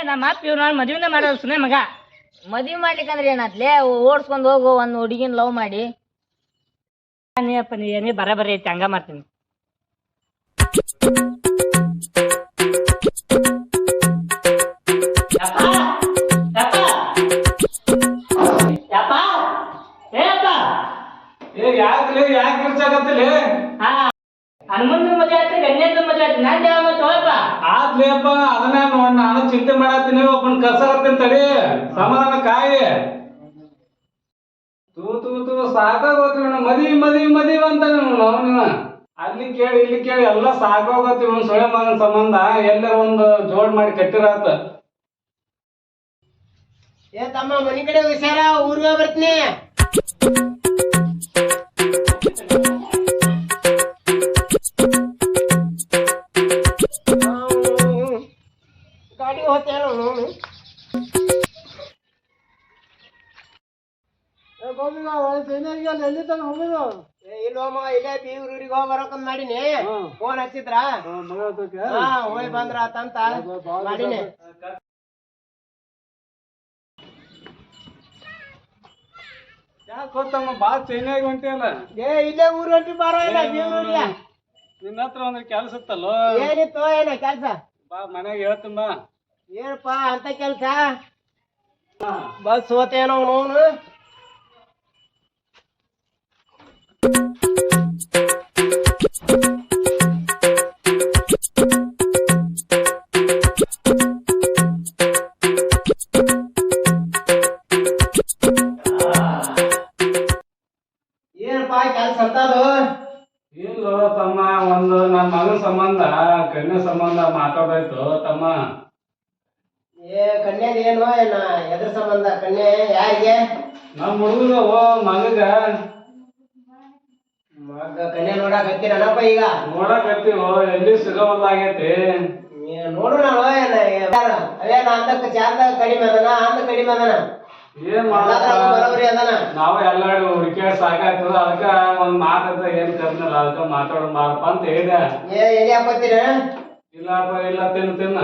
ನಮ್ಮ ಅಪ್ಪ ಇವ್ ನಾನು ಮದುವೆನೇ ಮಾಡೋದು ಸುಮ್ಮನೆ ಮಗ. ಮದ್ವಿ ಮಾಡ್ಲಿಕ್ಕಂದ್ರೆ ಏನಾತ್ಲೆ ಓಡಿಸ್ಕೊಂಡ್ ಹೋಗು ಒಂದ್ ಹುಡುಗಿನ ಲವ್ ಮಾಡಿ. ನೀಪ್ಪ ನೀ ಬರಬರಿ ಐತಿ ಹಂಗ ಮಾಡ್ತೀನಿ. ಯಾಕೆ ಖರ್ಚಾಗತ್ತಲಿ ಹನುಮಂತನ ಮದುವೆ ಆಯ್ತು ಗಣ್ಯನ ಮದುವೆ ಆಯ್ತು ನಾನ್ ಯಾವ ಮತ್ತೆ ಹೋಗಪ್ಪ ಆದ್ಲೇಪ್ಪ ಅದನ್ನ ನೋಡ್ ನಾನು ಚಿಂತೆ ಮಾಡತ್ತೀನಿ ಒಬ್ಬನ್ ಕರ್ಸಾಕತ್ತೀನಿ ತಡಿ ಸಮಾಧಾನ ಕಾಯಿ ತೂ ಸಾಕಾಗೋತಿ ಮದಿ ಅಂತ ನೀವು ಅಲ್ಲಿ ಕೇಳಿ ಇಲ್ಲಿ ಕೇಳಿ ಎಲ್ಲ ಸಾಕಾಗೋತಿ ಇವ್ನು ಸೊಳೆ ಮಗನ ಸಂಬಂಧ ಎಲ್ಲರ ಒಂದು ಜೋಡ್ ಮಾಡಿ ಕಟ್ಟಿರಾತ. ಏ ತಮ್ಮ ಮನಿ ಕಡೆ ಹುಷಾರ ಊರ್ಗ ಬರ್ತೀನಿ. ಗಾಡಿ ಹೋಗ್ತೇನೋ ಎಲ್ಲಿ ತನ ಹೋಗುದು ಇಲ್ಲೋಮ್ಮ ಇಲ್ಲೇ ಬೀವ್ರೂರಿಗೆ ಹೋಗಿ ಬರೋಕಂದ್ ಮಾಡಿನಿ. ಫೋನ್ ಹಚ್ಚಿದ್ರ ಹೋಗಿ ಬಂದ್ರ ಆತಂತ ಮಾಡಿನಿ. ಯಾಕೆ ಗೊತ್ತಮ್ಮ ಬಾಳ ಚೈನಾಗಿ ಹೊಂಟಿಯಲ್ಲ. ಇಲ್ಲೇ ಊರ್ ಹೊಂಟಿ ಬಾರೋ ಇಲ್ಲ ಬೀವ್ರೂರಿಗೆ. ನಿನ್ನ ಹತ್ರ ಒಂದ್ ಕೆಲ್ಸ ಇತ್ತಲ್ಲೋ. ಏನಿತ್ತು ಏನ ಕೆಲ್ಸ? ಬಾ ಮನ್ಯಾಗ ಹೇಳ್ತೀನಿ ಬಾ. ಏನಪ್ಪಾ ಅಂತ ಕೆಲ್ಸ? ಬಸ್ ಹೋತೇನೋ ಅವನು. ಏನಪ್ಪಾ ಕೆಲ್ಸ ಅಂತದು? ಇಲ್ಲೋ ತಮ್ಮ ಒಂದು ನನ್ನ ಮಗನ ಸಂಬಂಧ ಕನ್ಯಾ ಸಂಬಂಧ ಮಾತಾಡಾಯ್ತು ತಮ್ಮ. ಕನ್ಯಾದ ಏನು ಏನ ಎದ್ರ ಸಂಬಂಧ? ಕನ್ಯೆ ಯಾರಿಗೆ? ನಮ್ಮ ಹುಡುಗ ಮಗಗ ಕನ್ಯೆ ನೋಡಕ್ ಹತ್ತೀರನಪ್ಪ ಈಗ? ನೋಡಕ್ ಹತ್ತೀವೋ ಎಲ್ಲಿ ಸಿಗವಲ್ಲಾಗೈತಿ. ನೋಡು ನಾವು ಅವೇನ ಅಂದಕ್ಕ ಚಾರ್ದ ಕಡಿಮೆ ಅದನ ಅಂದ ಕಡಿಮೆ ಅದನ ಏನ್ ಬರೋಬರಿ ಅದನ. ನಾವು ಎಲ್ಲಾರು ಹುಡುಕ್ಯಾಡ್ ಸಾಕಾಯ್ತು ಅದಕ್ಕ ಒಂದ್ ಮಾತಂತ ಏನ್ ಕರ್ನಲ್ಲ ಅದಕ್ಕ ಮಾತಾಡೋಣ ಬಾರಪ್ಪ ಅಂತ ಹೇಳಿದೆ. ಎಲ್ಲಿ ಹಾಕೋತೀರ? ಇಲ್ಲಪ್ಪ ಇಲ್ಲ ತಿನ್ನ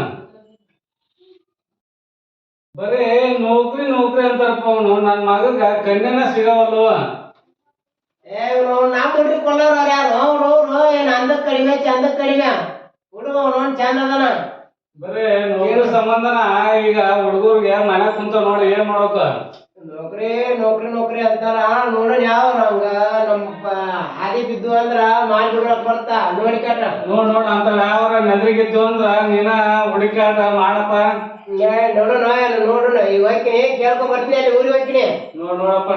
ಬರೀ ನೌಕರಿ ಅಂತಾರಪ್ಪ ಅವನು. ನನ್ ಮಗಗ ಕನ್ಯನ ಸಿಗವಲ್ವ. ನಾ ಹುಡ್ರಿ ಕೊಳ್ಳೋರು ಯಾರು? ಅವ್ರು ಏನ್ ಅಂದಕ್ ಕಡಿಮೆ ಚಂದಕ್ ಕಡಿಮೆ ಹುಡುಗ ಅವ್ನು ಚಂದ ಅದನ. ಬರೀ ನೌಕರಿ ಸಂಬಂಧನ ಈಗ ಹುಡುಗರ್ಗೆ ಮನೆ ಕುಂತ ನೋಡಿ ಏನ್ ಮಾಡೋಕ. ನೌಕರಿ ಅಂತಾರ. ನೋಡೋಣ ಯಾವ ಹಂಗ ನಮ್ಮ ಹಾದಿ ಬಿದ್ದು ಅಂದ್ರ ಮಾಡ್ಬಿಡ್ರಕ್ ಬರ್ತಾ ನೋಡಿಕಾಟ. ನೋಡ್ ಅಂತ ಯಾವ ನೆದ್ರಿಗಿದ್ದು ಅಂದ್ರ ನೀನ ಹುಡುಕಾಟ ಮಾಡಪ್ಪ. ನೋಡೋಣ ಈಗ ಹೋಗ್ತೀನಿ ಕೇಳ್ಕೊಂಡ್ ಬರ್ತೀನಿ. ಅಲ್ಲಿ ಊರಿಗೆ ಹೋಗ್ತೀನಿ ನೋಡಪ್ಪ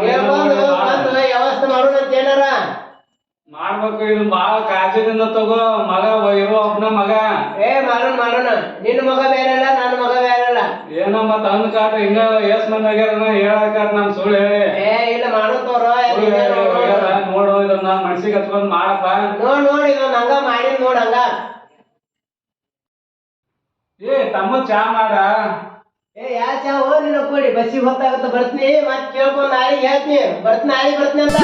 ವ್ಯವಸ್ಥೆ ಮಾಡೋಣ ಅಂತ ಏನಾರ ಮಾಡ್ಬೇಕು. ಇದು ಬಾಳ ಕಾಳಜಿದಿಂದ ತಗೋ. ಮಗ ಇರೋ ಒಬ್ನ ಮಗ. ಮಾಡೋಣ. ನಿನ್ನ ಮಗ ಬೇರೆಲ್ಲ ನನ್ನ ಮಗ ಬೇರೆಲ್ಲ. ಏನೋ ಮತ್ತ ಅಂದ್ ಕಾಟ ಹಿಂಗ ಎಸ್ ಮಂದಿ ಆಗ್ಯಾರ ಹೇಳಕಾಟ ನಮ್ ಸುಳ್ಳು ಹೇಳಿ. ಇಲ್ಲ ಮಾಡೋತವ್ರ ನೋಡು ಇದನ್ನ ಮನ್ಸಿಗೆ ಹಚ್ಕೊಂಡ್ ಮಾಡಪ್ಪ. ನೋಡಿ ಇದನ್ನ ಹಂಗ ಮಾಡಿ ನೋಡ್ ಹಂಗ. ತಮ್ಮ ಚಾ ಮಾಡ. ಯಾ ಚಾ ಹೋ ನೀನು ಕೊಡಿ ಬಸ್ಸಿಗೆ ಹೊತ್ತಾಗತ್ತ ಬರ್ತೀನಿ. ಮತ್ ಕೇಳ್ಕೊಂಡ್ ನಾಳೆಗೆ ಹೇಳ್ತೀನಿ ಬರ್ತೀನಿ ಅಂತ.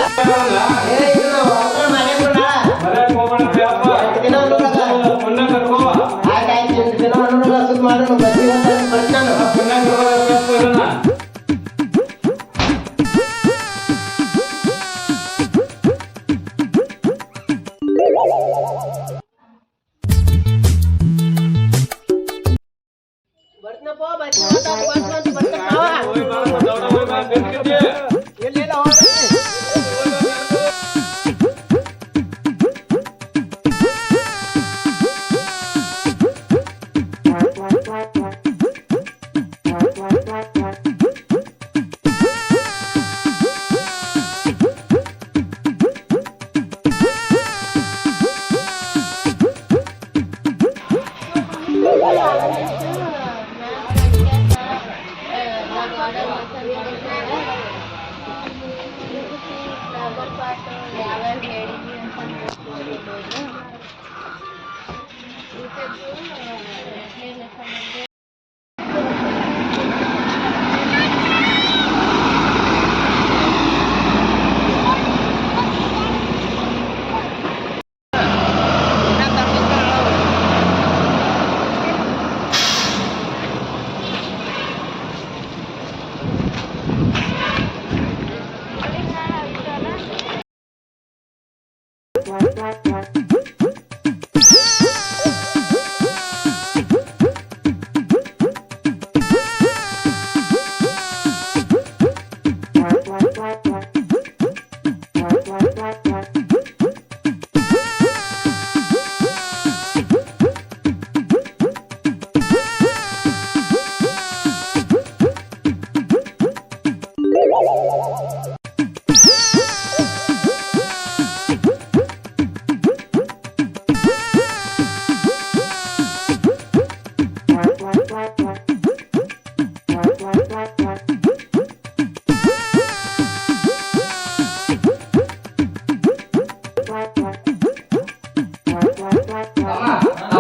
ಆಯ್ತು 8 ದಿನ ಸುತ್ತ ಮಾಡೋಣ. ಬಸ್ಸಿಗೆ ಹೊತ್ತಾಗ ಬರ್ತೀನಿ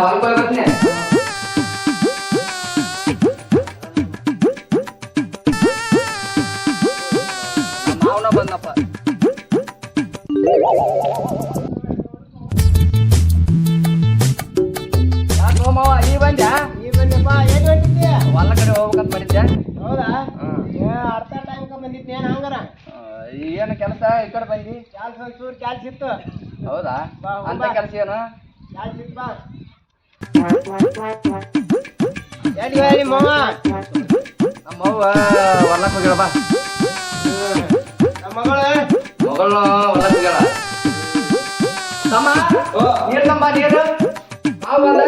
ಹೊಲ್ಕ್ ಹೋಗಿ ಬರ್ತೀನಿ. ಮಾವನ ಬಂದಪ್ಪ. ಯಾಕೋ ಮಾವ ಈ ಬಂದ್ಯಾ? ಈ ಬನ್ನಿಪ್ಪ ಏನ್ ಹೊಂಟಿದ್ದೆ? ಹೊಲ ಕಡೆ ಹೋಗ್ಬೇಕಂತ ಮಾಡಿದ್ದೆ. ಹೌದಾ ಅರ್ಧ ಟೈಮ್ ಬಂದಿದ್ದೆ ಹಂಗಾರ ಏನು ಕೆಲಸ ಈ ಕಡೆ ಬಂದಿ? ಕೆಲ್ಸ ಒಂಚೂರು ಕೆಲ್ಸ ಇತ್ತು. ಹೌದಾ ಬಾ, ಅಂತ ಬಾ. ಕೆಲಸ ಏನು? ಕೆಲ್ಸ ಇತ್ತು ಬಾ. ಎಲ್ಲಿ ಹೇಳಿ ಮಾವ? ನಮ್ಮ ಅವ್ವ ಹೊಲಕ್ಕೆ ಹೋಗ್ಯಾಳ ಬಾ. ನಮ್ಮ ಮಗಳು ಮಗಳನ್ನ ಹೊಲಕ್ಕೆ ಹೋಗ್ಯಾಳ. ತಮ್ಮ ನೀರು ತಮ್ಮ ನೀರು. ಮಾವ ಬಂದ.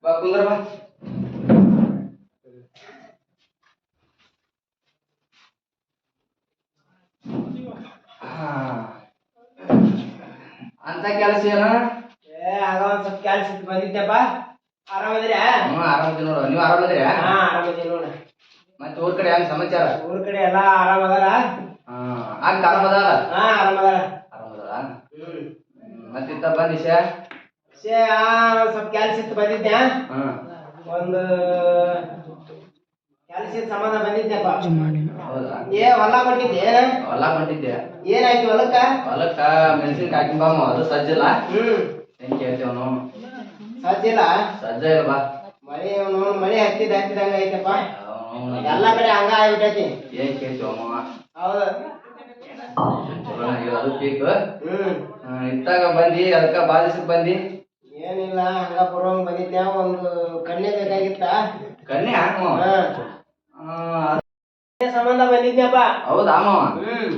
ಬಾ ಕುಂದ್ರ ಬಾ. ಅಂತ ಕೆಲಸ ಏನು? ಆಗ ಒಂದ್ ಸ್ವಲ್ಪ ಕೆಲ್ಸ ಇತ್ತು ಬಂದಿದ್ದೆಪ್ಪ. ಆರಾಮದಿರ? ಆರಾಮದಿ ನೋಡು. ನೀವು ಆರಾಮದಿರ? ಹಾ ಆರಾಮದಿ ನೋಡ. ಮತ್ತೆ ಊರ್ ಕಡೆ ಹೆಂಗ್ ಸಮಾಚಾರ? ಊರ್ ಕಡೆ ಎಲ್ಲಾ ಆರಾಮದಾರ? ಆಗ ಆರಾಮದಾರ? ಹಾ ಆರಾಮದಾರ. ಆರಾಮದಾರ. ಮತ್ತಿತ್ತ ಬಂದಿಶ? ಸ್ವಲ್ಪ ಕೆಲ್ಸ ಇತ್ತು ಬಂದಿದ್ದೆ. ಒಂದು ಕೆಲ್ಸ ಇತ್ತು ಸಂಬಂಧ ಬಂದಿದ್ದೆಪ್ಪ. ಹೌದಾ? ಹೊಲ ಕೊಟ್ಟಿದ್ದೆ? ಹೊಲ ಹೊಂಟಿದ್ದೆ. ಏನಾಯ್ತು ಹೊಲಕ್ಕ? ಹೊಲಕ್ಕ ಮೆಣಸಿನ್ಕಾಯಿ ಹಾಕಿ ಬಾಮ. ಅದು ಸಜ್ಜಿಲ್ಲ. ಹೆಂಗ್ ಕೇಳ್ತೇವನು? ಸಜ್ಜಿಲ್ಲ? ಸಜ್ಜ ಇಲ್ಲ ಬಾ. ಮಳೆ ಹತ್ತಿದಂಗ ಐತಪ್ಪ. ಎಲ್ಲಾ ಕಡೆ ಹಂಗ ಆಗ್ಬಿಟ್ಟೈತಿ. ಏನ್ ಕೇಳ್ತೇವಮ್ಮ? ಹೌದು. ಚಲೋ ಅದು ಪೀಕ್. ಇತ್ತಾಗ ಬಂದಿ ಅದಕ್ಕ ಬಾದಿಸಕ್ ಬಂದಿ? ಏನಿಲ್ಲ ಹಂಗ ಬರುವಂಗ ಬಂದಿದ್ದೆ. ಒಂದು ಕಣ್ಣೆ ಬೇಕಾಗಿತ್ತ. ಕನ್ಯಾ? ಸಂಬಂಧ ಬಂದಿದ್ನಪ್ಪ. ಹೌದಾ ಮಾವ?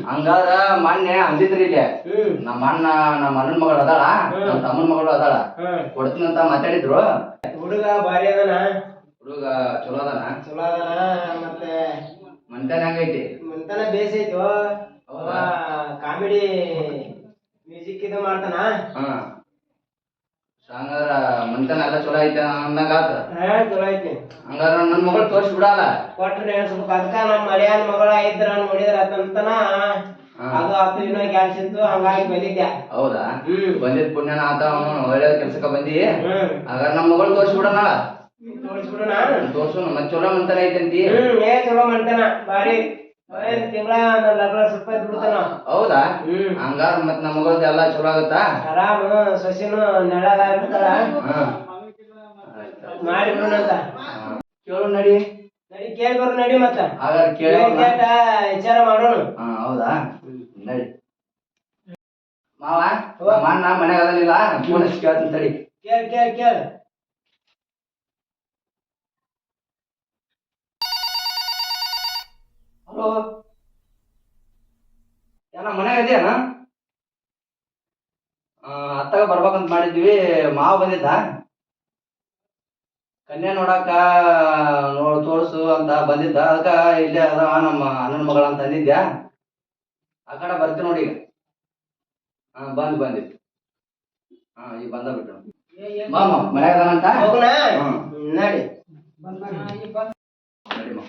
ಹಂಗಾದ್ರ ಮೊನ್ನೆ ಅಂದಿದ್ರಿ ಇಲ್ಲಿ ನಮ್ಮ ಅಣ್ಣನ ಮಗಳು ಅದಾಳ, ನಮ್ಮ ತಮ್ಮನ ಮಗಳು ಅದಾಳ, ಕೊಡ್ತೀನಂತ ಮಾತಾಡಿದ್ರು. ಹುಡುಗ ಭಾರಿ ಅದನ. ಹುಡುಗ ಚಲೋ ಅದಾನ? ಚಲೋ ಅದನ. ಮತ್ತೆ ಮಂತನ ಹೆಂಗೈತಿ? ಮಂತನ ಬೇಸೈತು. ಕಾಮಿಡಿ ಮ್ಯೂಸಿಕ್ ಇದು ಮಾಡ್ತಾನ. ಹಂಗಾದ್ರ ಮಂತನ ಎಲ್ಲ ಚಲೋ ಐತೆ ಅಂದಂಗ ಆತ. ಚಲೋ ಐತಿ. ಹಂಗಾದ್ರ ನನ್ ಮಗಳು ತೋರ್ಸಿ ಬಿಡಲ್ಲ? ಕೊಟ್ರೆ ಸ್ವಲ್ಪ ಅದಕ್ಕ ನಮ್ಮ ಮರ್ಯಾದ ಮಗಳ ಇದ್ರ ನೋಡಿದ್ರ ಅಂತನ ಅದು ಆತು ಇನ್ನೂ ಕೆಲ್ಸ ಇತ್ತು ಹಂಗಾಗಿ ಬಂದಿದ್ದೆ. ಹೌದಾ? ಬಂದಿದ್ ಪುಣ್ಯನ ಆತ. ಒಳ್ಳೆ ಕೆಲ್ಸಕ್ಕ ಬಂದಿ. ಹಾಗಾದ್ರ ನಮ್ಮ ಮಗಳು ತೋರ್ಸಿ ಬಿಡೋಣ. ತೋರಿಸ್ಬಿಡೋಣ. ತೋರ್ಸು. ಮತ್ ಚಲೋ ಮಂತನ ಐತಂತಿ? ಚಲೋ ಮಾಡ್ತಾನ ಭಾರಿ. ತಿಂಗಳ ಸ್ವಲ್ಪ ಬಿಡ್ತಾನ. ಹೌದಾ? ಹಂಗಾರ ಮತ್ ನಮ್ಮ ಮಗಳದ ಎಲ್ಲಾ ಚಲೋ ಆಗತ್ತಾ? ಆರಾಮ. ಸೊಸಿನು ನೆಳಗಾಗ್ಬಿಡ್ತಾಳ. ಮಾಡಿ ಬಿಡೋಣಂತ. ಕೇಳು ನಡಿ. ನಡಿ ಕೇಳಿ ಬರು ನಡಿ. ಮತ್ತ ಹಾಗಾದ್ರೆ ಕೇಳಿ ವಿಚಾರ ಮಾಡೋಣ. ಹೌದಾ? ನಡಿ ಮಾವ. ಅಣ್ಣ ಮನೆಗೆ ಅದನಿಲ್ಲ. ಫೋನ್ ಹಚ್ಚಿ ಕೇಳ್ತೀನಿ ತಡಿ. ಕೇಳ. ಹಲೋ, ಏನ ಮನೆಗೆ ಇದೆಯನ? ಅತ್ತಾಗ ಬರ್ಬೇಕಂತ ಮಾಡಿದ್ವಿ. ಮಾವ ಬಂದಿದ್ದ ಕನ್ಯಾ ನೋಡಾಕ. ತೋರ್ಸು ಅಂತ ಬಂದಿದ್ದ. ಅದಕ್ಕ ಇಲ್ಲೇ ಅದ ನಮ್ಮ ಅಣ್ಣನ ಮಗಳ ಅಂತ ಅಂದಿದ್ಯಾ. ಆ ಕಡೆ ಬರ್ತೀನಿ ನೋಡಿ. ಈಗ ಬಂದಿ. ಈಗ ಬಂದ ಬಿಟ್ಟು ಮಾಮ ಮನ್ಯಾಗ ಅದಾನಂತ. ಹೋಗೋಣ ನಡಿ. ನಡಿ ಮಾ.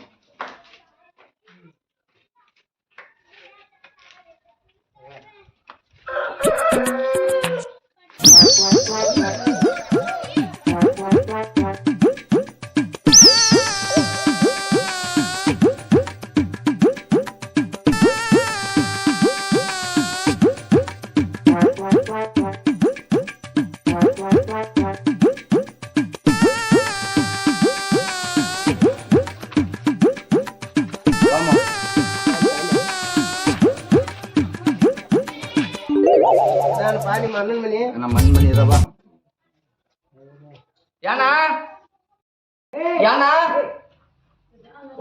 ನಿಮ್ಮ ಅಣ್ಣನ ಮನಿ. ನಮ್ಮ ಮನಿ ಇದಾವ. ಯಾನ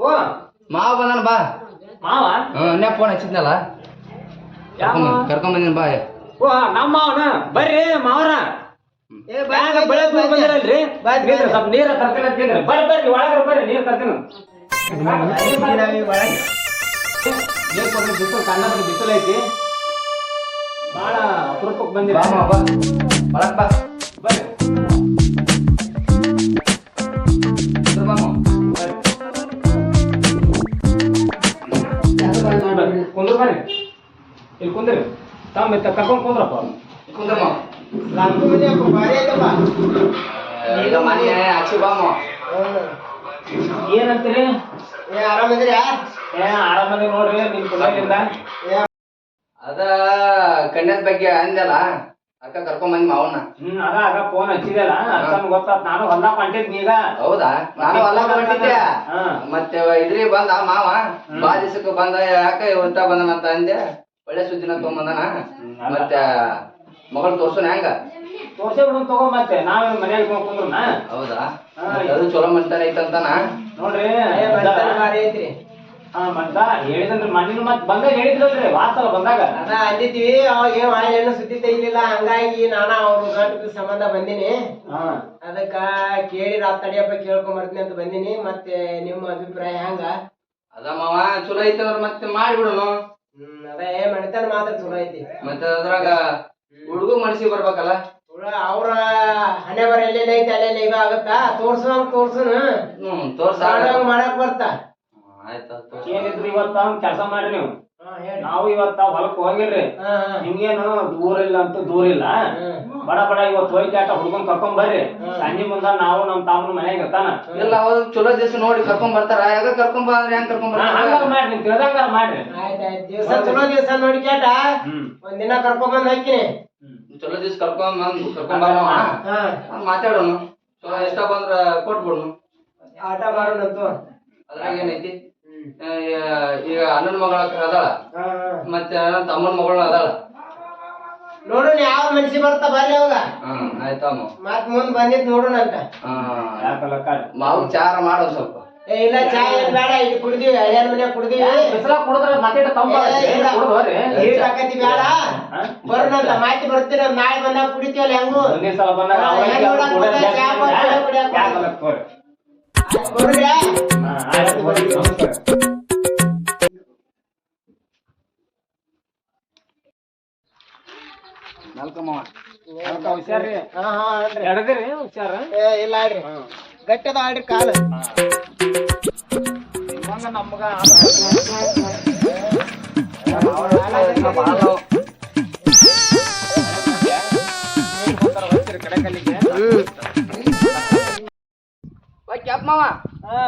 ಓ ಮಾವ ಬಂದನ ಬಾ. ಮಾವ? ನೇ ಫೋನ್ ಹಚ್ಚಿದ್ನಲ್ಲ. ಕರ್ಕೊಂಡ್ ಬಂದಿನ ಬಾ. ಓ ನಮ್ಮ ಮಾವನ ಬರ್ರಿ ಮಾವರ. ಬಂದಿರಲ್ರಿ ಸ್ವಲ್ಪ ನೀರ ತರ್ತೀನಿ. ಬರ್ರಿ ಒಳಗ್ರ ಬರ್ರಿ ನೀರ್ ತರ್ತೀನಿ. ಬಿಸಿಲು ಕಣ್ಣಾಪಟ್ಟಿ ಬಿಸಿಲು ಐತಿ ಭಾಳ ಅಪರೂಪಕ್ಕೆ ಬಂದಿರ ಬಾ ಮಾವ, ಬಾ ಒಳಗ್ ಬಾ ಬರ್ರಿ ಇದ್ರ ಬಾ ಮಾವ. ಕುಂದ್ರ ಬರ್ರಿ ಇಲ್ಲಿ ಕುಂದ್ರಿ ತಮ್ಮ ಕರ್ಕೊಂಡು ಕುಂದ್ರಪ್ಪ ಕುಂದ್ರ ಮಾವ. ನಾಲ್ಕು ಮಂದಿ ಅಪ್ಪ, ಭಾರಿ ಆಯ್ತಪ್ಪ. ಈಗ ಮನೆ ಹಚ್ಚಿ ಬಾ ಮಾವ. ಏನಂತೀರಿ ಆರಾಮದಿರಿ? ಆರಾಮದಿ ನೋಡ್ರಿ ನಿಮ್ ಕುಟುಂಬದಿಂದ ಅದ ಕನ್ಯಾದ ಬಗ್ಗೆ ಅಂದಲ್ಲ ಅಕ್ಕ ಕರ್ಕೊಂಡ್ ಬಂದ್ ಮಾವನ್ನ. ಆಗ ಫೋನ್ ಹಚ್ಚಿದಲ್ಲ ಅಷ್ಟೊಂದು ಗೊತ್ತಾತ್ ನಾನು ಹೊಲ್ದಾಗ ಹೊಂಟಿದ್ನಿ ಈಗ ಹೌದಾ? ನಾನು ಹೊಲ ಹೊಂಟಿದ್ದೆ ಮತ್ತೆ ಇದ್ರಿ ಬಂದ ಮಾವ ಬಾ ದಿವಸಕ್ಕೆ ಬಂದ ಯಾಕ ಇವತ್ತ ಬಂದನಂತ ಅಂದೆ. ಒಳ್ಳೆ ಸುದ್ದಿನ ತಗೊಂಬಂದನ. ಮತ್ತೆ ಮಗಳು ತೋರ್ಸೋಣ ಹೆಂಗ? ತೋರ್ಸೇ ಬಿಡು ತಗೋ ಮತ್ತೆ ನಾವೇನು ಮನ್ಯಾಗ ಕುಂದ್ರನ. ಹೌದಾ? ಅದು ಚಲೋ ಮಂತಾನ ಐತಂತಾನ ನೋಡ್ರಿ ಭಾರಿ ಐತ್ರಿ. ಮತ್ತ ಹೇಳಿದ್ರಿ ಮಣ್ಣಿನ ಮತ್ ಬಂದಾಗ ಹೇಳಿದ್ರಲ್ರಿ ವಾಸಲ ಬಂದಾಗ ಅದ ಅಂದಿದ್ವಿ, ಅವಾಗ ಏನು ಸುದ್ದಿ ತೆಗಿಲಿಲ್ಲ. ಹಂಗಾಗಿ ನಾನು ಅವ್ರ ಗಂಟು ಸಂಬಂಧ ಬಂದಿನಿ. ಅದಕ್ಕ ಕೇಳಿ ತಡಿಯಪ್ಪ ಕೇಳ್ಕೊಂಡ್ ಬರ್ತೀನಿ ಅಂತ ಬಂದಿನಿ. ಮತ್ತೆ ನಿಮ್ಮ ಅಭಿಪ್ರಾಯ ಹೆಂಗ? ಅದ ಮಾವ ಚಲೋ ಐತಂದ್ರ ಮತ್ತೆ ಮಾಡಿಬಿಡೋನು. ಅದೇ ಮಣಿತನ ಮಾತ್ರ ಚಲೋ ಐತಿ. ಮತ್ತೆ ಅದ್ರಾಗ ಹುಡುಗ ಮನಸ್ಸಿಗೆ ಬರ್ಬೇಕಲ್ಲ. ಅವ್ರ ಹಣೆ ಬರ ಎಲ್ಲೆಲ್ಲ ಐತಿ ಅಲ್ಲೆಲ್ಲ ಇದು ಆಗತ್ತಾ? ತೋರ್ಸಂಗ್ ತೋರ್ಸನು ತೋರ್ಸ ಮಾಡಕ್ ಬರ್ತಾ. ಏನಿದ್ರು ಇವತ್ತ ಕೆಲಸ ಮಾಡ್ರಿ ನೀವು. ನಾವು ಇವತ್ತ ಹೊಲಕ್ ಹೋಗಿಲ್ರಿ. ನಿಮ್ಗೇನು ದೂರ ಇಲ್ಲ ಅಂತ ದೂರ ಇಲ್ಲ. ಬಡ ಬಡ ಇವತ್ತು ಹೋಯ್ತು ಆಟ ಹುಡ್ಕೊಂಡ್ ಕರ್ಕೊಂಡ್ ಬರ್ರಿ. ಸಂಜೆ ಮುಂದ ನಾವು ನಮ್ ತಾಮನ ಮನ್ಯಾಗ ಇರ್ತಾನ. ಇಲ್ಲ ಅವ್ರು ಚಲೋ ದಿವಸ ನೋಡಿ ಕರ್ಕೊಂಡ್ ಬರ್ತಾರ. ಯಾಕ ಕರ್ಕೊಂಡ್ ಬಾ ಅಂದ್ರೆ ಹೆಂಗ್ ಕರ್ಕೊಂಡ್ ಬರ್ತಾರ? ಮಾಡ್ರಿ ತಿಳ್ದಂಗಾರ ಮಾಡ್ರಿ. ಆಯ್ತಾಯ್ತು, ದಿವಸ ಚಲೋ ದಿವಸ ನೋಡಿ ಕೇಟ ಒಂದಿನ ಕರ್ಕೊಂಡ್ ಬಂದ್ ಹಾಕಿನಿ. ಚಲೋ ದಿವಸ ಕರ್ಕೊಂಡ್ ಬಾ ಮಾತಾಡೋಣ. ಚಲೋ ಇಷ್ಟ ಬಂದ್ರ ಕೊಟ್ಬಿಡ್ನು. ಆಟ ಮಾಡೋಣಂತು. ಅದ್ರಾಗ ಏನೈತಿ? ಈಗ ಅಣ್ಣನ ಮಗಳ ಅದಾಳ, ಮತ್ತೆ ನನ್ನ ತಮ್ಮನ ಮಗಳು ಅದಾಳ. ನೋಡೋಣ ಯಾವ ಮನ್ಸಿ ಬರ್ತಾ ಬರ್ಲಿ ಅವಾಗ. ಆಯ್ತಮ್ಮ. ಮತ್ ಮುಂದ್ ಬಂದಿದ್ ನೋಡೋಣ ಅಂತ. ಮಾವು ಚಾರ ಮಾಡೋ ಸ್ವಲ್ಪ. ಇಲ್ಲ ಚಾ ಏನ್ ಬೇಡ, ಇದು ಕುಡ್ದೀವಿ, ಹಳ್ಯಾನ ಮನ್ಯಾಗ ಕುಡ್ದೀವಿ. ಕುಡಿದ್ರೆ ಮತ್ತೆ ಹಾಕತಿ ಬೇಡ, ಬರೋಣಂತ ಮಾಹಿತಿ ಬರ್ತೀರ. ನಾಳೆ ಬಂದಾಗ ಕುಡಿತೀವಲ್ಲ ಹೆಂಗು ಹುಷಾರ್ರಿ. ಎಡದಿರಿ ಹುಷಾರ. ಇಲ್ಲ ಆಡ್ರಿ, ಗಟ್ಟದ ಆಡ್ರಿ ಕಾಲು. ನಮ್ಗ ಕ್ಯಾಪ್ ಮಾವ.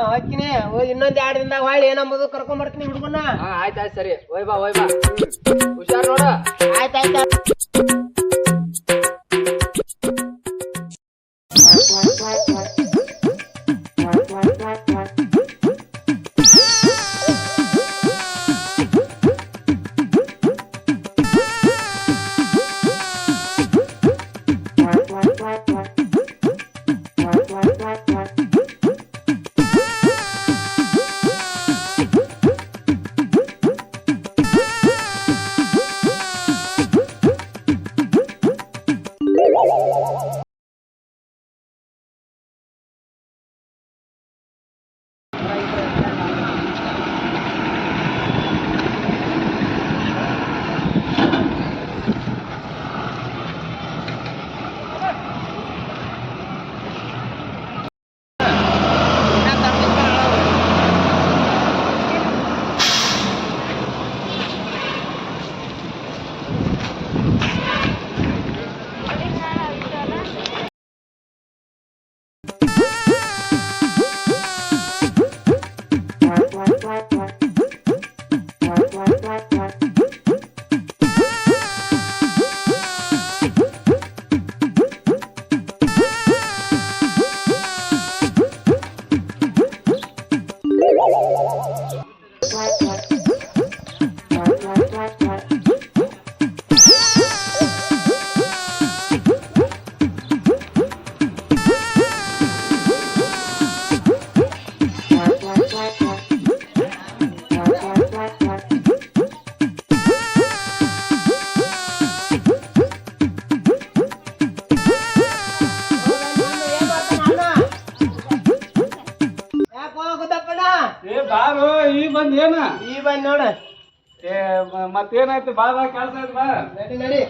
ಹೋಗ್ತೀನಿ. ಇನ್ನೊಂದ್ 2 ದಿನದಾಗ ಹೊಳ್ಳಿ ಏನಂಬುದು ಕರ್ಕೊಂಡ್ ಬರ್ತೀನಿ ಹುಡುಗನ. ಆಯ್ತಾಯ್ತು ಸರಿ. ಒಯ್ ಬಾ ಹುಷಾರ್ ನೋಡ. ಆಯ್ತಾಯ್ತು. ಮತ್ತೇನಾಯ್ತು ಬಾ ಬಾ ಕೆಲ್ಸ ಆಯ್ತು ಬಾ ನಡಿ ನಡಿ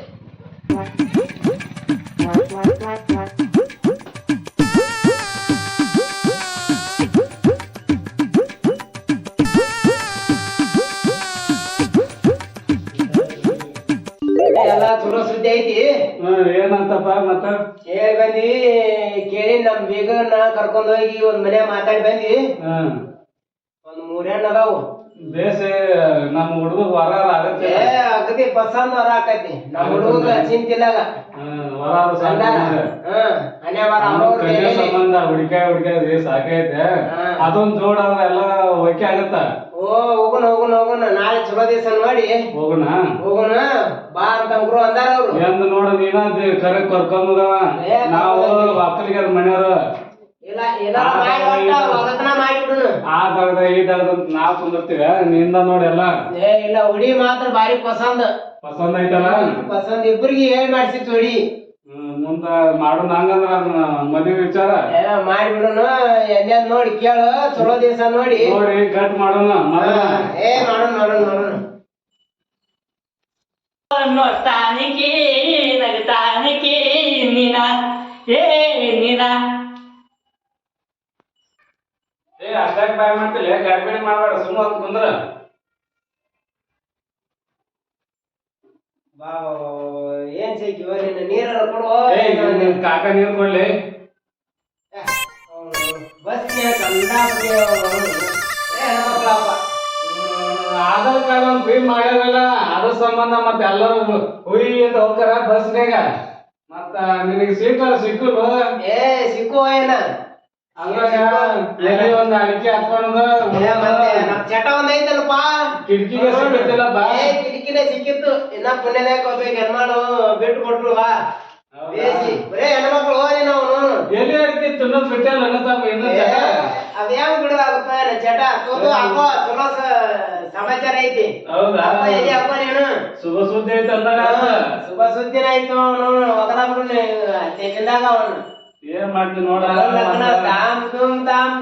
ಎಲ್ಲ ಚಲೋ ಸುದ್ದಿ ಐತಿ. ಏನಂತಪ್ಪ ಮತ್ತ ಕೇಳಿ ಬಂದಿ, ಕೇಳಿ ನಮ್ ಬೀಗನ್ನ ಕರ್ಕೊಂಡ್ ಹೋಗಿ ಒಂದ್ ಮನೆ ಮಾತಾಡಿ ಬಂದಿ. ಒಂದ್ 3 ಹೆಣ್ಣು ಅದಾವು. ಬೇಸೆ ನಮ್ಮ ಹುಡುಗ ವರ ಆಗತ್ತೆ ಅಗದಿ ಪಸಂದ್ ವರ ಆಕೈತಿ ನಮ್ ಹುಡುಗ ಚಿಂತಿಲ್ಲಾಗ ಸಂಬಂಧ ಹುಡುಕಾಯಿ ಸಾಕೈತೆ ಅದೊಂದ್ ಜೋಡ್ ಆದ್ರ ಎಲ್ಲ ಓಕೆ ಆಗತ್ತ. ಹೋಗುಣ ಹೋಗುಣ ಹೋಗುಣ ನಾಳೆ ಚಲೋ ದಿವಸ ನೋಡಿ ಹೋಗುಣ ಹೋಗುಣ ಬಾ ಅಂತ ಅಂದಾರ ಅವ್ರು. ಎಂದ್ ನೋಡ ನೀನ ಕರೆ ಕರ್ಕೊಂಡವ ನಾವು ಒಕ್ಕಲಿಗೆ ಮನೆಯವ್ರು ಆ ತಗದ ಈ ತಗದ ನಾವ್ ಕುಂದಿರ್ತೀವಿ ನಿಂದ ನೋಡಿ ಎಲ್ಲ. ಇಲ್ಲ ಹುಡಿ ಮಾತ್ರ ಬಾರಿ ಪಸಂದ್ ಐತಲ್ಲ ಪಸಂದ್ ಇಬ್ರಿಗೆ ಹೇಳ್ ಮಾಡ್ಸಿತ್ತು ಹುಡಿ. ಮುಂದ ಮಾಡೋಣ ಹಂಗಂದ್ರ ಮದುವೆ ವಿಚಾರ ಮಾಡಿಬಿಡೋಣ. ಎಲ್ಲೆದ್ ನೋಡಿ ಕೇಳು ಚಲೋ ದಿವಸ ನೋಡಿ ಗಟ್ ಮಾಡೋಣ. ಮಾಡೋಣ ಮಾಡೋಣ ಮಾಡೋಣ. ನೋಡ್ತಾನಿಕೆ ನಗತಾನಿಕೆ ನೀನ ನೀನ ಅಷ್ಟಾಗ ಬಾಯ್ ಮಾಡ್ತಿಲ್ಲ ಗಡ್ಬಿಡಿ ಮಾಡ್ಬೇಡ ಸುಮ್ಮ ಕುಂದ್ರ. ಏನ್ ಸಿಕ್ಕಿವ ನೀರ ಕೊಡುವ ಕಾಕ ನೀರ್ ಕೊಡ್ಲಿ ಬಸ್ ಆಧಾರ್ ಕಾರ್ಡ್ ಒಂದ್ ಫ್ರೀ ಮಾಡ್ಯಾರಲ್ಲ ಅದ್ರ ಸಂಬಂಧ ಮತ್ತ ಎಲ್ಲರೂ ಹುಯಿ ಅಂತ ಹೋಗ್ತಾರ ಬಸ್ನಾಗ. ಮತ್ತ ನಿನಗೆ ಸೀಟ್ ಸಿಕ್ಕಲ್ಲ ಸಿಕ್ಕುವ ಏನ ಹಂಗಾಗಿ ಒಂದ್ ಅಡಿಕೆ ಹಾಕೊಂಡ ಚಟ ಒಂದ್ ಐತಲ್ಲಪ್ಪ ಕಿಟಕಿಗೆ ಸಿಕ್ಕಿಲ್ಲ ಬಾ ಕಿಟಕಿನೇ ಸಿಕ್ಕಿತ್ತು. ಇನ್ನ ಪುಣ್ಯದಾಗ ಹೋಗ್ಬೇಕು ಹೆಣ್ಮಾಡು ಬಿಟ್ಟು ಕೊಟ್ರು ಬಾ ಬೇಸಿ ಬರೇ ಹೆಣ್ಮಕ್ಳು ಹೋಗಿ ನಾವು ಎಲ್ಲಿ ಅಡಿಕೆ ತಿನ್ನೋದ್ ಬಿಟ್ಟಲ್ಲ ಅದ ಹೆಂಗ್ ಬಿಡದಾಗುತ್ತ ಚಟ ತೋದು ಹಾಕೋ ಚಲೋ ಸಮಾಚಾರ ಐತಿ. ಹೌದಾ ಎಲ್ಲಿ ಹಾಕೋ ನೀನು ಶುಭ ಸುದ್ದಿ ಐತಿ ಅಂದಾಗ ಶುಭ ಸುದ್ದಿನ ಆಯ್ತು ಅವನು ಒಗದ ಬಿಡು ತೆಗಿದಾಗ ಅವನು ಏನ್ ಮಾಡ್ತಿ ನೋಡ ತಾಮ್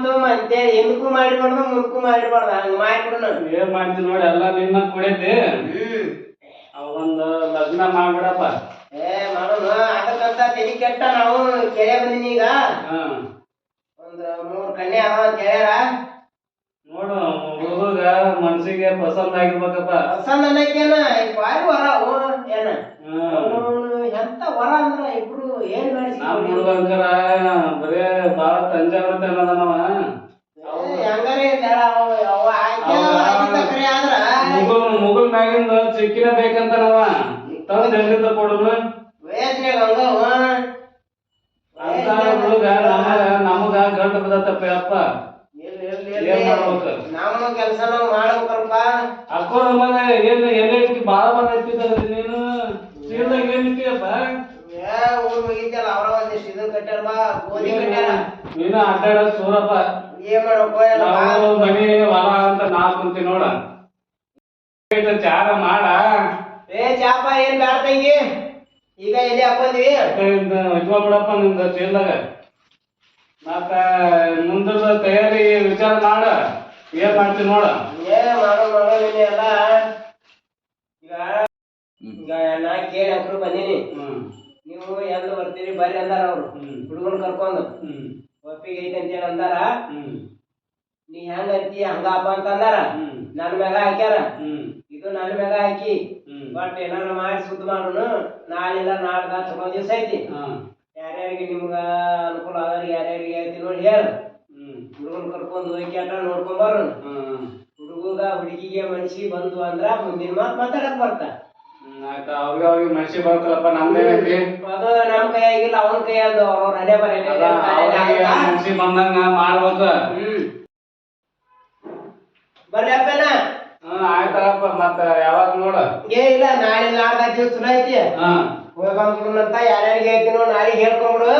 ತುಮ್ ಅಂತೇಳಿ ಹಿಂದಕ್ಕೂ ಮಾಡಿಬಾರ್ದು ಮುಂದಕ್ಕೂ ಮಾಡಿಬಾರ್ದು ಹಂಗ ಮಾಡಿಬಿಡು. ಏನ್ ಮಾಡ್ತಿ ನೋಡಿ ಎಲ್ಲ ನಿನ್ನ ಕುಡಿತಿ ಅವೊಂದು ಲಗ್ನ ಮಾಡ್ಬಿಡಪ್ಪ. ಮಾಡೋಣ ಅದಕ್ಕಂತ ತೆಗಿ ಕೆಟ್ಟ ನಾವು ಕೆರೆ ಬಂದಿನಿ ಈಗ ಒಂದ್ 3 ಕನ್ಯೆ ಅವ ಕೆರೆಯಾರ ನೋಡು ಹುಡುಗ ಮನ್ಸಿಗೆ ಪಸಂದ್ ಆಗಿರ್ಬೇಕಪ್ಪ. ಪಸಂದ್ ಅನ್ನಕೇನ ಬಾರಿ ವರ ಏನ ಎಂತ ವರ ಅಂದ್ರ ಇಬ್ರು ಏನ್ ನಮ್ ಹುಡುಗಂಕರ ಬರೇ ಬಾಳ ತಂಜಾವೂರ್ ಅನ್ನದನವ ಹೆಂಗಾರೆ ಮುಗುಲ್ ಮ್ಯಾಗಿಂದ ಚಿಕ್ಕಿನ ಬೇಕಂತ ನಾವ ತಂದ್ ಎಲ್ಲಿಂದ ಕೊಡುದು ವಯಸ್ಸಿನಾಗ ಹಂಗವ ಅಂತ ಹುಡುಗ ನಮಗ ಗಂಟು ಬಿದ್ದತ್ತಪ್ಪ ಅಪ್ಪ. ನಾವು ಕೆಲಸ ನಾವು ಮಾಡ್ಬೇಕಲ್ಪ. ಅಕ್ಕೋರ ಮಗ ಎಲ್ಲಿ ಬಾಳ ಬಂದೈತಿ ನೀನು ಚೀಲದಾಗ ಏನ್ ಇಟ್ಟಿಯಪ್ಪ ಊರ್ ಮುಗಿತಲ್ಲ ಅವ್ರ ಒಂದಿಷ್ಟು ಇದು ಕಟ್ಟಾರ ಬಾ ಗೋಧಿ ಕಟ್ಟಾರ. ನೀನು ಅಡ್ಡಾಡ ಸೂರಪ್ಪ ಏನ್ ಮಾಡಪ್ಪ ನಾವು ಮನಿ ಹೊಲ ಅಂತ ನಾ ಕುಂತಿ ನೋಡ ಚಾರ ಮಾಡ. ಚಾಪ ಏನ್ ಬ್ಯಾಡ ತಂಗಿ ಈಗ ಎಲ್ಲಿ ಹಾಕೊಂಡ್ವಿ ಬಿಡಪ್ಪ ನಿಂದ ಚೀಲದಾಗ. ಮತ್ತ ಮುಂದದ ತಯಾರಿ ವಿಚಾರ ಮಾಡ ಏನ್ ಮಾಡ್ತಿ ನೋಡ. ಮಾಡೋ ನೀನೆ ಎಲ್ಲ ಈಗ ನಾ ಕೇಳಿ ಅಕ್ರು ಬಂದೀನಿ. ನೀವು ಎಲ್ಲ ಬರ್ತೀರಿ ಬರ್ರಿ ಅಂದಾರ ಅವ್ರು ಹುಡುಗನ್ ಕರ್ಕೊಂಡು ಒಪ್ಪಿಗೆ ಐತಿ ಅಂತೇಳಿ ಅಂದಾರ. ನೀ ಹೆಂಗ ಅಂತೀಯ ಹಂಗಪ್ಪ ಅಂತ ಅಂದಾರ. ನನ್ ಮ್ಯಾಗ ಹಾಕ್ಯಾರ ಇದು ನನ್ ಮ್ಯಾಗ ಹಾಕಿ ಬಟ್ ಏನಾರ ಮಾಡಿ ಸುದ್ದಿ ಮಾಡೋನು ನಾಳಿಲ್ಲ ನಾಡ್ದ ಚಲೋ ದಿವಸ ಐತಿ. ಯಾರ್ಯಾರಿಗೆ ನಿಮ್ಗ ಅನುಕೂಲ ಆದ್ರೆ ಯಾರ್ಯಾರಿಗೆ ಐತಿ ನೋಡಿ ಹೇಳ. ಹುಡುಗನ್ ಕರ್ಕೊಂಡ್ ಹೋಗಿ ಆಟ ನೋಡ್ಕೊಂಡ್ ಬರೋಣ. ಹುಡುಗ ಹುಡುಗಿಗೆ ಮನ್ಸಿಗೆ ಬಂದು ಅಂದ್ರ ಮುಂದಿನ ಮಾತ್ ಮಾತಾಡಕ್ ಬರ್ತ. ಅವ್ರಿಗೆ ಮನ್ಸಿಗೆ ಬರ್ತಲ್ಲಪ್ಪ ನಮ್ದೇನೈತಿ ಅದು ನಮ್ ಕೈಯಾಗಿಲ್ಲ ಅವನ ಕೈಯಲ್ದು ಅವ್ರವ್ರ ಹಣೆ ಬರ ಮನ್ಸಿಗೆ ಬಂದಂಗ ಮಾಡ್ಬೇಕು. ಬರ್ರಿ ಅಪ್ಪನ ಆಯ್ತಲ್ಲಪ್ಪ ಮತ್ತ ಯಾವಾಗ ನೋಡ ಇಲ್ಲ ನಾಳೆ ನಾಡ್ದ ದಿವ್ಸ ಚಲೋ ಐತಿ ಹೋಗಿ ಬಂದ್ಬಿಡುನಂತ ಯಾರ್ಯಾರಿಗೆ ಐತಿ ನೋಡ್ ನಾಳೆಗೆ ಹೇಳ್ಕೊಂಡ್ಬಿಡು.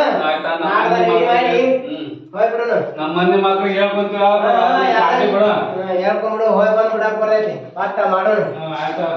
ಹೋಗ್ಬಿಡುನು ನಮ್ಮ ಮಂದಿ ಮಕ್ಳಿಗೆ ಹೇಳ್ಕೊಂತೀವಿ ಹೇಳ್ಕೊಂಡ್ಬಿಡು ಹೋಗಿ ಬಂದ್ಬಿಡಕ್ ಬರ್ತೈತಿ ಮತ್ತ ಮಾಡೋಣ. ಆಯ್ತಾ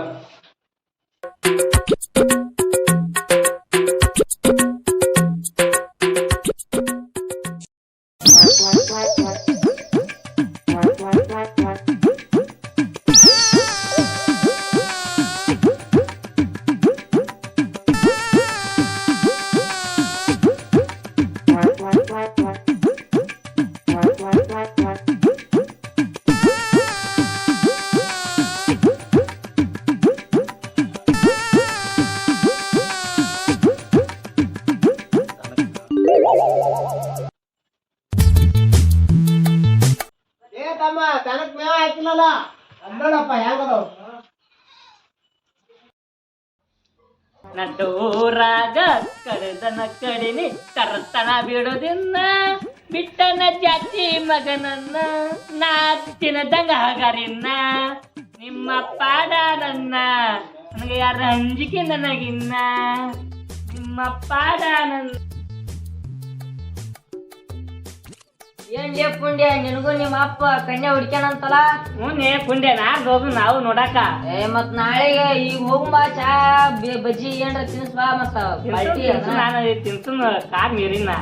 ನಟೂರಾಗ ಕರೆದನ ಕಡಿನಿ ಕರ್ತನ ಬಿಡೋದಿನ್ನ ಬಿಟ್ಟನ ಜಾತಿ ಮಗನನ್ನ ನಾತಿನ ದಂಗ ಹಗರಿನ್ನ ನಿಮ್ಮ ಪಾಡ ನನ್ನ ನನಗೆ ಯಾರ ಅಂಜಿಕೆ ನನಗಿನ್ನ ನಿಮ್ಮ ಪಾಡ ನನ್ನ ಏನ್ ಲೇ ಪುಂಡ್ಯ ನಿನಗೂ ನಿಮ್ಮ ಅಪ್ಪ ಕನ್ಯಾ ಹುಡ್ಕ್ಯಾನಂತಲ್ಲ ಹ್ಞೂ ಕುಂಡೆ ನಾಡ್ದು ಹೋಗು ನಾವು ನೋಡಾಕ ಮತ್ ನಾಳೆಗೆ ಈಗ ಹೋಗುಂಬಾ ಚಾ ಬಜ್ಜಿ ಏನ್ರ ತಿನ್ಸ್ ಬಾ ಮತ್ತ ಪಾರ್ಟಿ ನಾನು ತಿನ್ಸು ಕಾರ್ ಮೀರಿನ